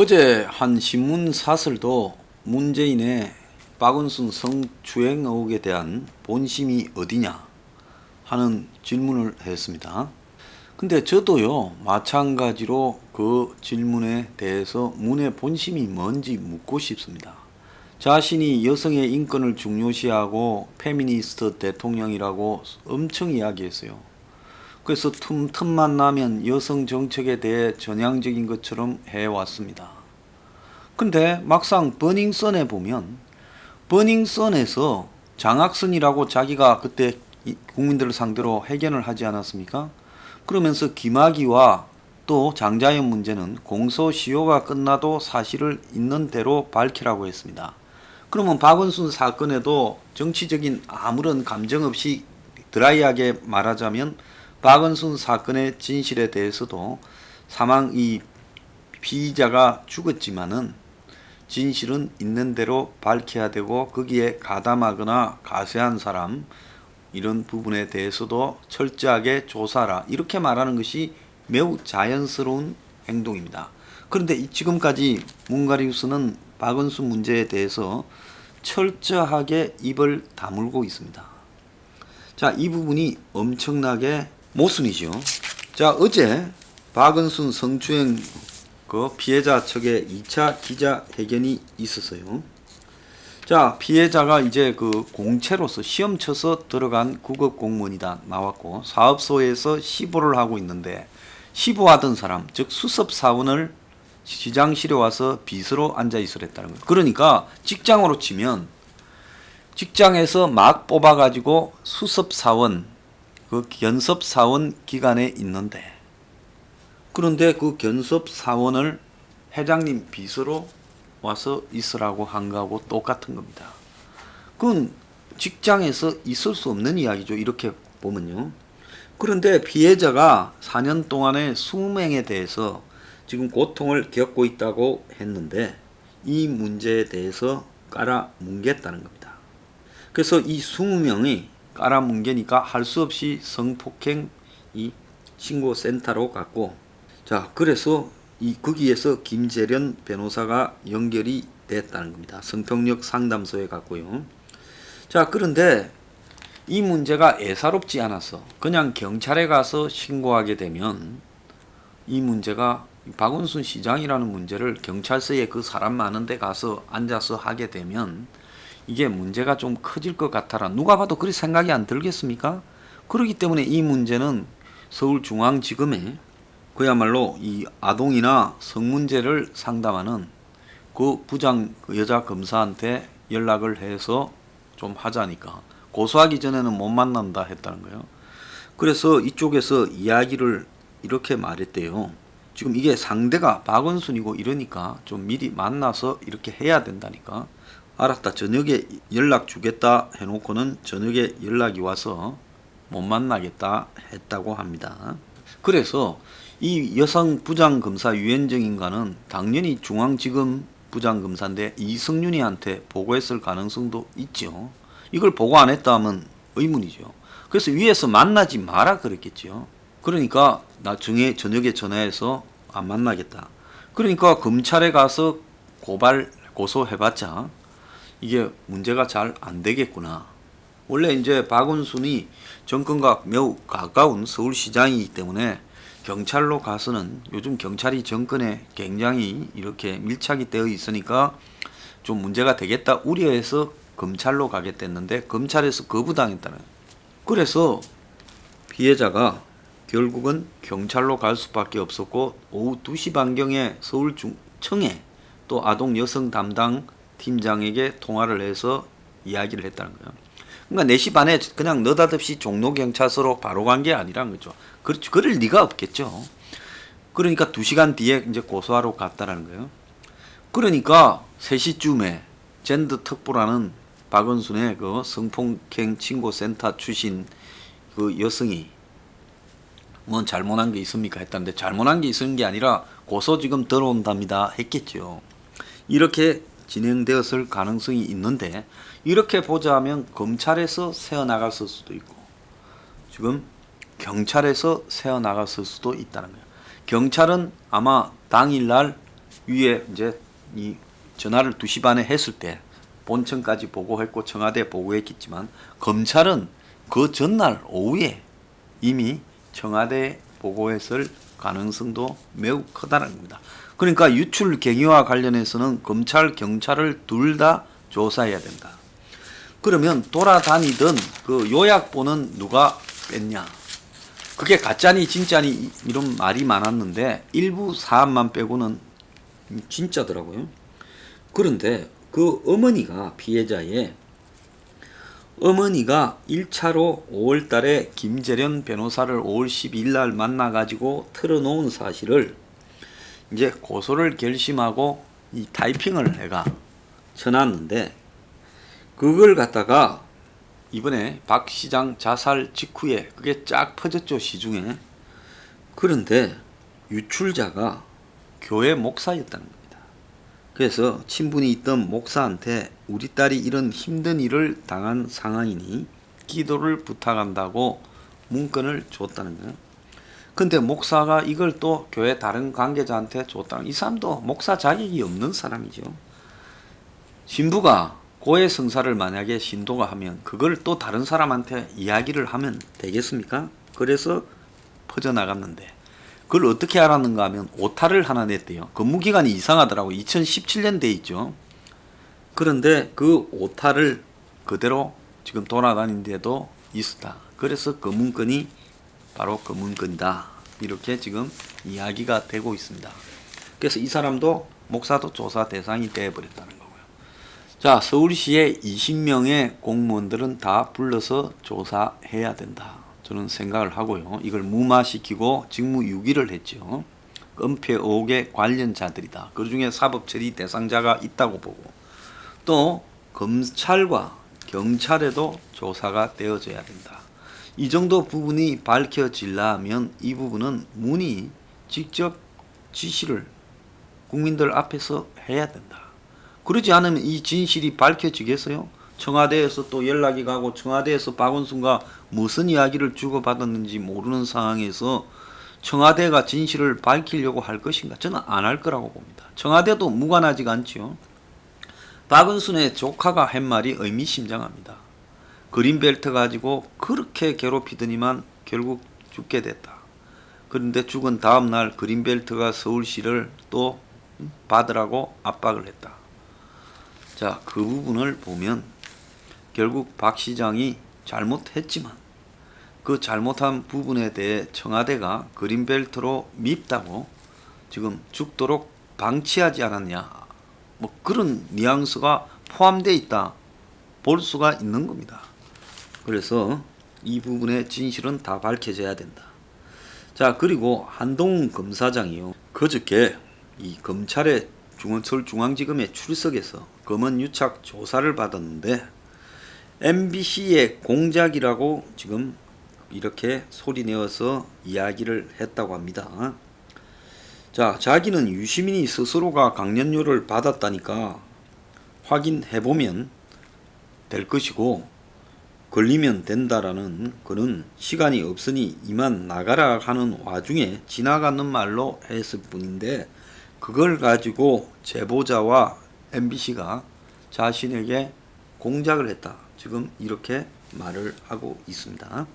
어제 한 신문 사설도 문재인의 박원순 성추행 의혹에 대한 본심이 어디냐 하는 질문을 했습니다. 근데 저도요 마찬가지로 그 질문에 대해서 문의 본심이 뭔지 묻고 싶습니다. 자신이 여성의 인권을 중요시하고 페미니스트 대통령이라고 엄청 이야기했어요. 그래서 틈만 나면 여성 정책에 대해 전향적인 것처럼 해왔습니다. 근데 막상 버닝썬에 보면 버닝썬에서 장학슨이라고 자기가 그때 국민들을 상대로 회견을 하지 않았습니까? 그러면서 김학의와 또 장자연 문제는 공소시효가 끝나도 사실을 있는 대로 밝히라고 했습니다. 그러면 박원순 사건에도 정치적인 아무런 감정 없이 드라이하게 말하자면 박원순 사건의 진실에 대해서도 이 피의자가 죽었지만은 진실은 있는 대로 밝혀야 되고 거기에 가담하거나 가세한 사람 이런 부분에 대해서도 철저하게 조사하라 이렇게 말하는 것이 매우 자연스러운 행동입니다. 그런데 지금까지 문가리우스는 박원순 문제에 대해서 철저하게 입을 다물고 있습니다. 자, 이 부분이 엄청나게 모순이죠. 자, 어제 박원순 성추행 그 피해자 측의 2차 기자회견이 있었어요. 자, 피해자가 이제 그 공채로서 시험 쳐서 들어간 국업 공무원이다 나왔고 사업소에서 시보를 하고 있는데 시보하던 사람, 즉 수습 사원을 시장실에 와서 비서로 앉아 있으랬다는 거예요. 그러니까 직장으로 치면 직장에서 막 뽑아가지고 수습 사원, 그 견섭 사원 기간에 있는데 그런데 그 견섭 사원을 회장님 비서로 와서 있으라고 한 거하고 똑같은 겁니다. 그건 직장에서 있을 수 없는 이야기죠. 이렇게 보면요. 그런데 피해자가 4년 동안의 20명에 대해서 지금 고통을 겪고 있다고 했는데 이 문제에 대해서 깔아뭉갰다는 겁니다. 그래서 이 20명이 깔아뭉개니까 할 수 없이 성폭행 이 신고센터로 갔고 자, 그래서 거기에서 김재련 변호사가 연결이 됐다는 겁니다. 성폭력 상담소에 갔고요. 자, 그런데 이 문제가 애사롭지 않아서 그냥 경찰에 가서 신고하게 되면 이 문제가 박원순 시장이라는 문제를 경찰서에 그 사람 많은 데 가서 앉아서 하게 되면 이게 문제가 좀 커질 것 같아라. 누가 봐도 그리 생각이 안 들겠습니까? 그렇기 때문에 이 문제는 서울중앙지검에 그야말로 이 아동이나 성문제를 상담하는 그 부장 여자 검사한테 연락을 해서 좀 하자니까 고소하기 전에는 못 만난다 했다는 거예요. 그래서 이쪽에서 이야기를 이렇게 말했대요. 지금 이게 상대가 박원순이고 이러니까 좀 미리 만나서 이렇게 해야 된다니까. 알았다. 저녁에 연락 주겠다 해놓고는 저녁에 연락이 와서 못 만나겠다 했다고 합니다. 그래서 이 여성 부장검사 유현정인가는 당연히 중앙지검 부장검사인데 이성윤이한테 보고했을 가능성도 있죠. 이걸 보고 안 했다 하면 의문이죠. 그래서 위에서 만나지 마라 그랬겠죠. 그러니까 나중에 저녁에 전화해서 안 만나겠다. 그러니까 검찰에 가서 고소해봤자 이게 문제가 잘 안 되겠구나. 원래 이제 박원순이 정권과 매우 가까운 서울시장이기 때문에 경찰로 가서는 요즘 경찰이 정권에 굉장히 이렇게 밀착이 되어 있으니까 좀 문제가 되겠다 우려해서 검찰로 가겠댔는데 검찰에서 거부당했다는 거예요. 그래서 피해자가 결국은 경찰로 갈 수밖에 없었고 오후 2시 반경에 서울청에 또 아동 여성 담당 팀장에게 통화를 해서 이야기를 했다는 거예요. 그러니까 4시 반에 그냥 느닷없이 종로경찰서로 바로 간 게 아니란 거죠. 그럴 리가 없겠죠. 그러니까 2시간 뒤에 이제 고소하러 갔다라는 거예요. 그러니까 3시쯤에 젠더 특보라는 박원순의 그 성폭행 친고센터 출신 그 여성이 뭐 잘못한 게 있습니까 했다는데 잘못한 게 있는 게 아니라 고소 지금 들어온답니다 했겠죠. 이렇게 진행되었을 가능성이 있는데 이렇게 보자면 검찰에서 새어나갔을 수도 있고 지금 경찰에서 새어나갔을 수도 있다는 거예요. 경찰은 아마 당일날 위에 이제 이 전화를 2시 반에 했을 때 본청까지 보고했고 청와대에 보고했겠지만 검찰은 그 전날 오후에 이미 청와대에 보고했을 가능성도 매우 크다는 겁니다. 그러니까 유출 경위와 관련해서는 검찰, 경찰을 둘 다 조사해야 된다. 그러면 돌아다니던 그 요약본은 누가 뺐냐? 그게 가짜니 진짜니 이런 말이 많았는데 일부 사안만 빼고는 진짜더라고요. 그런데 그 어머니가 피해자의 어머니가 1차로 5월달에 김재련 변호사를 5월 12일 날 만나가지고 털어놓은 사실을 이제 고소를 결심하고 이 타이핑을 내가 쳐놨는데 그걸 갖다가 이번에 박 시장 자살 직후에 그게 쫙 퍼졌죠, 시중에. 그런데 유출자가 교회 목사였다는 겁니다. 그래서 친분이 있던 목사한테 우리 딸이 이런 힘든 일을 당한 상황이니 기도를 부탁한다고 문건을 줬다는 거예요. 근데 목사가 이걸 또 교회 다른 관계자한테 줬다는, 이 사람도 목사 자격이 없는 사람이죠. 신부가 고해 성사를 만약에 신도가 하면 그걸 또 다른 사람한테 이야기를 하면 되겠습니까? 그래서 퍼져나갔는데 그걸 어떻게 알았는가 하면 오타를 하나 냈대요. 근무기간이 이상하더라고. 2017년 돼 있죠. 그런데 그 오타를 그대로 지금 돌아다니는데도 있었다. 그래서 그 문건이 바로 그 문건이다. 이렇게 지금 이야기가 되고 있습니다. 그래서 이 사람도 목사도 조사 대상이 되어버렸다는 거고요. 자, 서울시의 20명의 공무원들은 다 불러서 조사해야 된다. 저는 생각을 하고요. 이걸 무마시키고 직무유기를 했죠. 은폐 의혹의 관련자들이다. 그 중에 사법처리 대상자가 있다고 보고 또 검찰과 경찰에도 조사가 되어져야 된다. 이 정도 부분이 밝혀지려면 이 부분은 문이 직접 지시를 국민들 앞에서 해야 된다. 그러지 않으면 이 진실이 밝혀지겠어요? 청와대에서 또 연락이 가고 청와대에서 박원순과 무슨 이야기를 주고받았는지 모르는 상황에서 청와대가 진실을 밝히려고 할 것인가? 저는 안 할 거라고 봅니다. 청와대도 무관하지가 않지요. 박원순의 조카가 한 말이 의미심장합니다. 그린벨트 가지고 그렇게 괴롭히더니만 결국 죽게 됐다. 그런데 죽은 다음 날 그린벨트가 서울시를 또 받으라고 압박을 했다. 자, 그 부분을 보면 결국 박 시장이 잘못했지만 그 잘못한 부분에 대해 청와대가 그린벨트로 밉다고 지금 죽도록 방치하지 않았냐, 뭐 그런 뉘앙스가 포함되어 있다 볼 수가 있는 겁니다. 그래서 이 부분의 진실은 다 밝혀져야 된다. 자, 그리고 한동훈 검사장이요, 그저께 이 검찰의 서울중앙지검에 출석해서 검언 유착 조사를 받았는데 MBC의 공작이라고 지금 이렇게 소리내어서 이야기를 했다고 합니다. 자, 자기는 유시민이 스스로가 강연료를 받았다니까 확인해보면 될 것이고 걸리면 된다라는 그는 시간이 없으니 이만 나가라 하는 와중에 지나가는 말로 했을 뿐인데 그걸 가지고 제보자와 MBC가 자신에게 공작을 했다. 지금 이렇게 말을 하고 있습니다.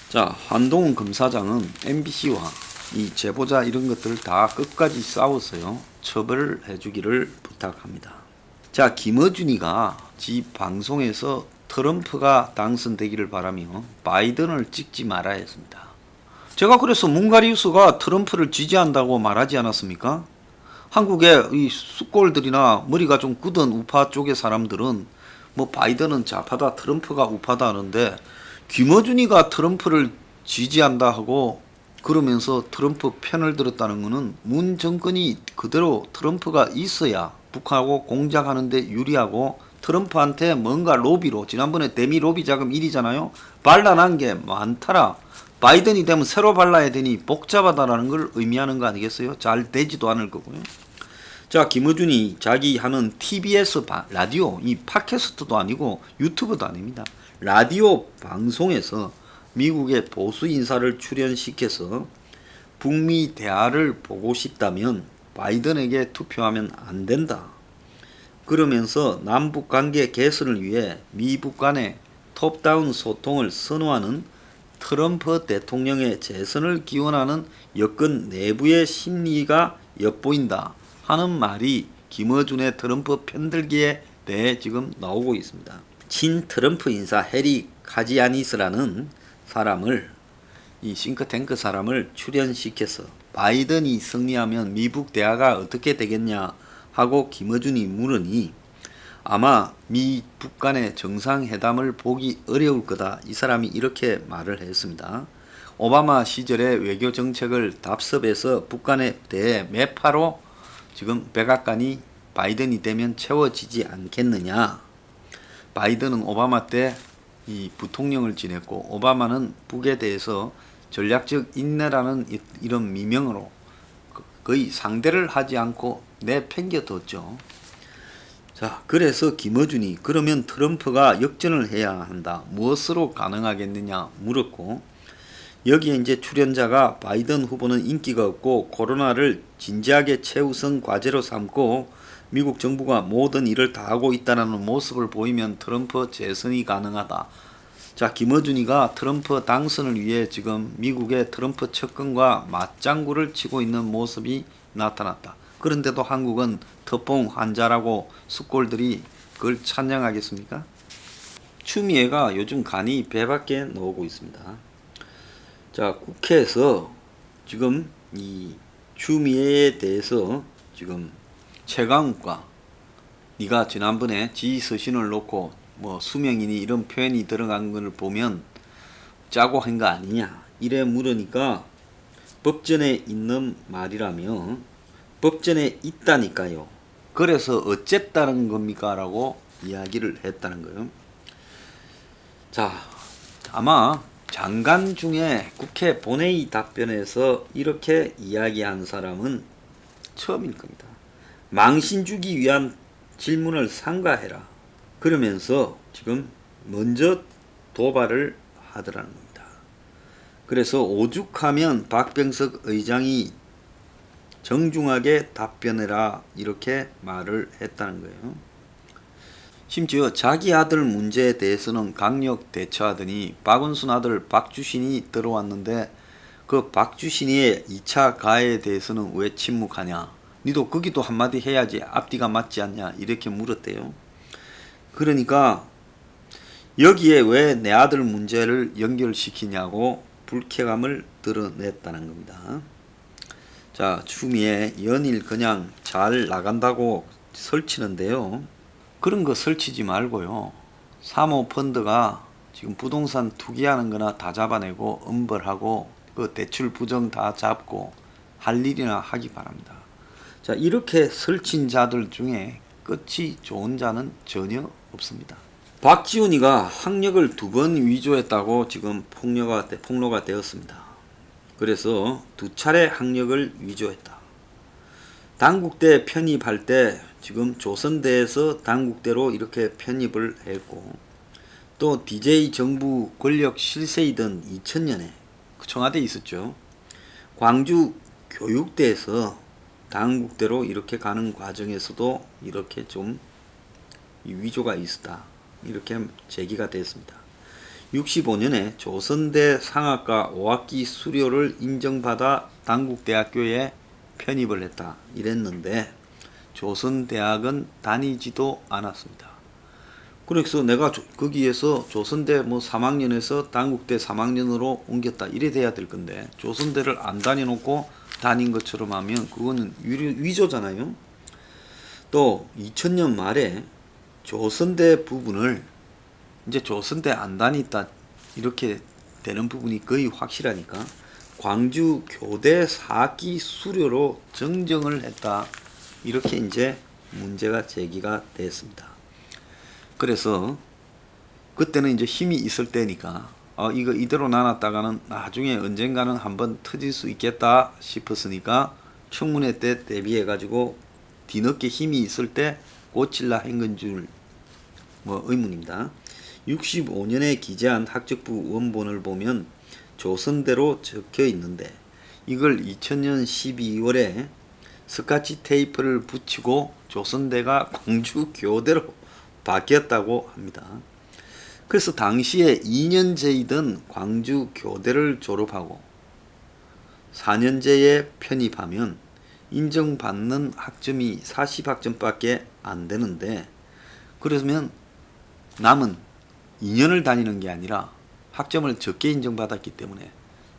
자, 한동훈 검사장은 MBC와 이 제보자 이런 것들을 다 끝까지 싸워서요 처벌을 해주기를 부탁합니다. 자, 김어준이가 지 방송에서 트럼프가 당선되기를 바라며 바이든을 찍지 말아야 했습니다. 제가 그래서 문가리우스가 트럼프를 지지한다고 말하지 않았습니까? 한국의 이 숫골들이나 머리가 좀 굳은 우파 쪽의 사람들은 뭐 바이든은 좌파다 트럼프가 우파다 하는데 김어준이가 트럼프를 지지한다 하고 그러면서 트럼프 편을 들었다는 것은 문 정권이 그대로 트럼프가 있어야 북한하고 공작하는데 유리하고 트럼프한테 뭔가 로비로, 지난번에 대미 로비 자금 1위잖아요. 반란한 게 많더라. 바이든이 되면 새로 발라야 되니 복잡하다라는 걸 의미하는 거 아니겠어요? 잘 되지도 않을 거고요. 자, 김어준이 자기 하는 TBS 라디오, 이 팟캐스트도 아니고 유튜브도 아닙니다. 라디오 방송에서 미국의 보수 인사를 출연시켜서 북미 대화를 보고 싶다면 바이든에게 투표하면 안 된다. 그러면서 남북 관계 개선을 위해 미북 간의 톱다운 소통을 선호하는 트럼프 대통령의 재선을 기원하는 여권 내부의 심리가 엿보인다 하는 말이 김어준의 트럼프 편들기에 대해 지금 나오고 있습니다. 친 트럼프 인사 해리 카지아니스라는 사람을, 이 싱크탱크 사람을 출연시켜서 바이든이 승리하면 미북 대화가 어떻게 되겠냐 하고 김어준이 물으니 아마 미북 간의 정상회담을 보기 어려울 거다. 이 사람이 이렇게 말을 했습니다. 오바마 시절에 외교 정책을 답습해서 북한에 대해 매파로 지금 백악관이 바이든이 되면 채워지지 않겠느냐. 바이든은 오바마 때 이 부통령을 지냈고 오바마는 북에 대해서 전략적 인내라는 이런 미명으로 거의 상대를 하지 않고 내팽겨뒀죠. 자, 그래서 김어준이 그러면 트럼프가 역전을 해야 한다. 무엇으로 가능하겠느냐 물었고, 여기에 이제 출연자가 바이든 후보는 인기가 없고 코로나를 진지하게 최우선 과제로 삼고 미국 정부가 모든 일을 다 하고 있다는 모습을 보이면 트럼프 재선이 가능하다. 자, 김어준이가 트럼프 당선을 위해 지금 미국의 트럼프 측근과 맞장구를 치고 있는 모습이 나타났다. 그런데도 한국은 터뽕 환자라고 숙골들이 그걸 찬양하겠습니까? 추미애가 요즘 간이 배밖에 나오고 있습니다. 자, 국회에서 지금 이 추미애에 대해서 지금 최강욱과 네가 지난번에 지휘서신을 놓고 뭐 수명이니 이런 표현이 들어간 걸 보면 짜고 한 거 아니냐 이래 물으니까 법전에 있는 말이라며 법전에 있다니까요. 그래서 어쨌다는 겁니까? 라고 이야기를 했다는 거예요. 자, 아마 장관 중에 국회 본회의 답변에서 이렇게 이야기한 사람은 처음일 겁니다. 망신 주기 위한 질문을 삼가해라. 그러면서 지금 먼저 도발을 하더라는 겁니다. 그래서 오죽하면 박병석 의장이 정중하게 답변해라 이렇게 말을 했다는 거예요. 심지어 자기 아들 문제에 대해서는 강력 대처하더니 박원순 아들 박주신이 들어왔는데 그 박주신이의 2차 가해에 대해서는 왜 침묵하냐. 니도 거기도 한마디 해야지 앞뒤가 맞지 않냐 이렇게 물었대요. 그러니까 여기에 왜 내 아들 문제를 연결시키냐고 불쾌감을 드러냈다는 겁니다. 자, 추미애 연일 그냥 잘 나간다고 설치는데요. 그런 거 설치지 말고요. 사모펀드가 지금 부동산 투기하는 거나 다 잡아내고 엄벌하고 그 대출 부정 다 잡고 할 일이나 하기 바랍니다. 자, 이렇게 설친 자들 중에 끝이 좋은 자는 전혀 없습니다. 박지훈이가 학력을 2번 위조했다고 지금 폭로가 되었습니다. 그래서 2차례 학력을 위조했다. 단국대 편입할 때 지금 조선대에서 단국대로 이렇게 편입을 했고 또 DJ 정부 권력 실세이던 2000년에 청와대에 있었죠. 광주 교육대에서 단국대로 이렇게 가는 과정에서도 이렇게 좀 위조가 있었다. 이렇게 제기가 됐습니다. 65년에 조선대 상학과 5학기 수료를 인정받아 단국대학교에 편입을 했다. 이랬는데 조선대학은 다니지도 않았습니다. 그래서 내가 거기에서 조선대 뭐 3학년에서 단국대 3학년으로 옮겼다. 이래 돼야 될 건데 조선대를 안 다녀놓고 다닌 것처럼 하면 그거는 위조잖아요. 또 2000년 말에 조선대 부분을 이제 조선대 안 다녔다 이렇게 되는 부분이 거의 확실하니까 광주 교대 4학기 수료로 정정을 했다. 이렇게 이제 문제가 제기가 됐습니다. 그래서 그때는 이제 힘이 있을 때니까 이거 이대로 나눴다가는 나중에 언젠가는 한번 터질 수 있겠다 싶었으니까 청문회 때 대비해 가지고 뒤늦게 힘이 있을 때 고칠라 한 건 줄 뭐 의문입니다. 65년에 기재한 학적부 원본을 보면 조선대로 적혀 있는데 이걸 2000년 12월에 스카치 테이프를 붙이고 조선대가 광주교대로 바뀌었다고 합니다. 그래서 당시에 2년제이던 광주교대를 졸업하고 4년제에 편입하면 인정받는 학점이 40학점밖에 안 되는데, 그러면 남은 2년을 다니는 게 아니라 학점을 적게 인정받았기 때문에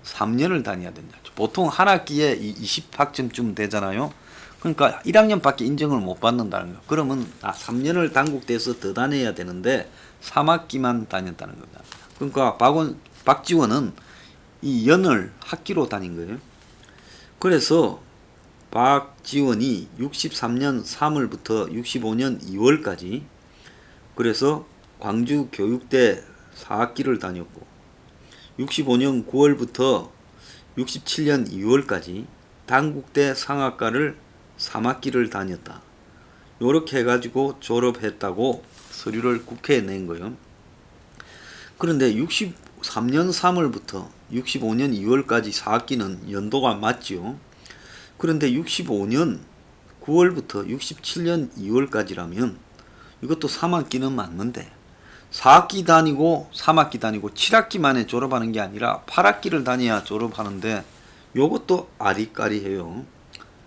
3년을 다녀야 된다. 보통 한 학기에 20학점쯤 되잖아요. 그러니까 1학년밖에 인정을 못 받는다는 거. 그러면 3년을 단국대에서 더 다녀야 되는데 3학기만 다녔다는 겁니다. 그러니까 박지원은 이 연을 학기로 다닌 거예요. 그래서 박지원이 63년 3월부터 65년 2월까지 그래서 광주교육대 4학기를 다녔고 65년 9월부터 67년 2월까지 단국대 상학과를 3학기를 다녔다. 요렇게 해가지고 졸업했다고 서류를 국회에 낸 거예요. 그런데 63년 3월부터 65년 2월까지 4학기는 연도가 맞지요. 그런데 65년 9월부터 67년 2월까지라면 이것도 3학기는 맞는데 4학기 다니고 3학기 다니고 7학기 만에 졸업하는 게 아니라 8학기를 다녀야 졸업하는데 요것도 아리까리해요.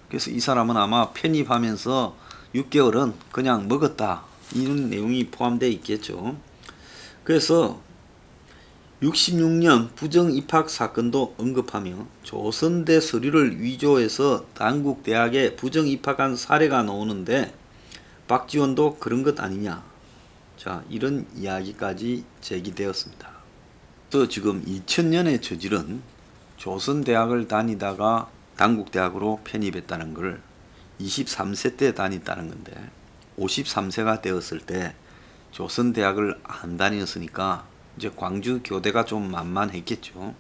그래서 이 사람은 아마 편입하면서 6개월은 그냥 먹었다 이런 내용이 포함되어 있겠죠. 그래서 66년 부정입학 사건도 언급하며 조선대 서류를 위조해서 단국대학에 부정입학한 사례가 나오는데 박지원도 그런 것 아니냐. 자, 이런 이야기까지 제기되었습니다. 또 지금 2000년에 저지른 조선대학을 다니다가 단국대학으로 편입했다는 걸 23세 때 다녔다는 건데 53세가 되었을 때 조선대학을 안 다녔으니까 이제 광주교대가 좀 만만했겠죠.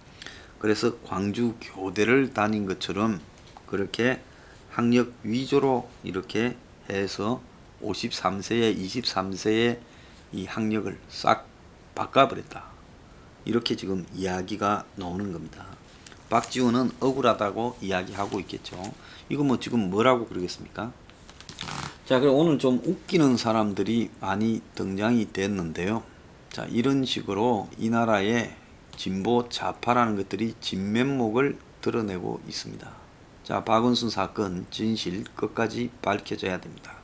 그래서 광주교대를 다닌 것처럼 그렇게 학력 위조로 이렇게 해서 53세에 23세에 이 학력을 싹 바꿔버렸다. 이렇게 지금 이야기가 나오는 겁니다. 박지원은 억울하다고 이야기하고 있겠죠. 이거 뭐 지금 뭐라고 그러겠습니까? 자, 그럼 오늘 좀 웃기는 사람들이 많이 등장이 됐는데요. 자, 이런 식으로 이 나라의 진보 좌파라는 것들이 진면목을 드러내고 있습니다. 자, 박원순 사건 진실 끝까지 밝혀져야 됩니다.